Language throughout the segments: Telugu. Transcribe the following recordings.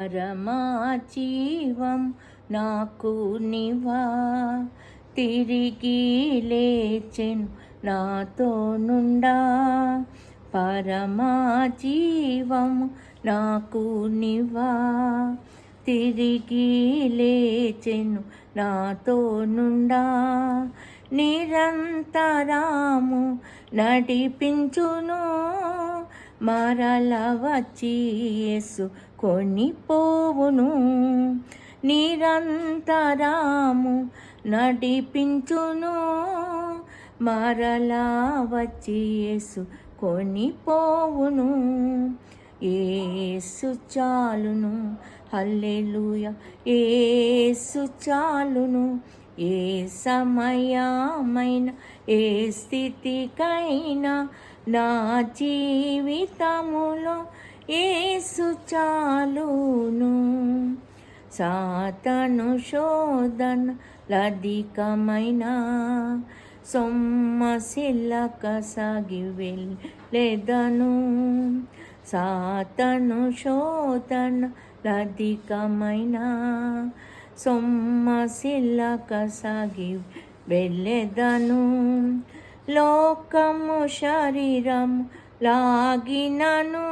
పరమాజీవం నాకు నివా తిరిగి లేచెను నాతో నుండా. పరమాజీవం నాకు నివా తిరిగి లేచెను నాతో నుండా. నిరంతరాము నడిపించును మరల వచ్చి యేసు కొనిపోవును. నిరంతరాము నడిపించును మరలా వచ్చి యేసు కొనిపోవును. యేసు చాలును, హల్లెలూయా, యేసు చాలును. ఏ సమయమైన ఏ స్థితికైనా నా జీవితములో యేసు చాలును. సాతాను శోధనలధికమైన సొమ్మసిల్లక సాగి వెళ్ళెదను. సాతాను శోధనలధికమైన సొమ్మసిల్లక సాగి వెళ్ళెదను. లోకము శరీరము లాగినను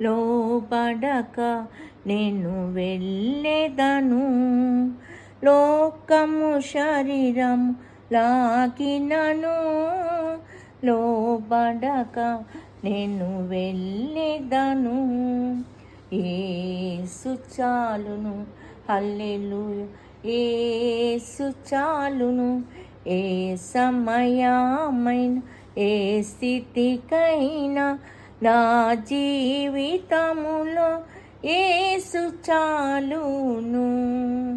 లోబడక నేను వెళ్ళెదను. లోకము శరీరము లాగినను లోబడక నేను వెళ్ళెదను. యేసు చాలును, హల్లెలూయా, యేసు చాలును. ఏ సమయమైన ఏ స్థితికైనా నా జీవితములో యేసు చాలును.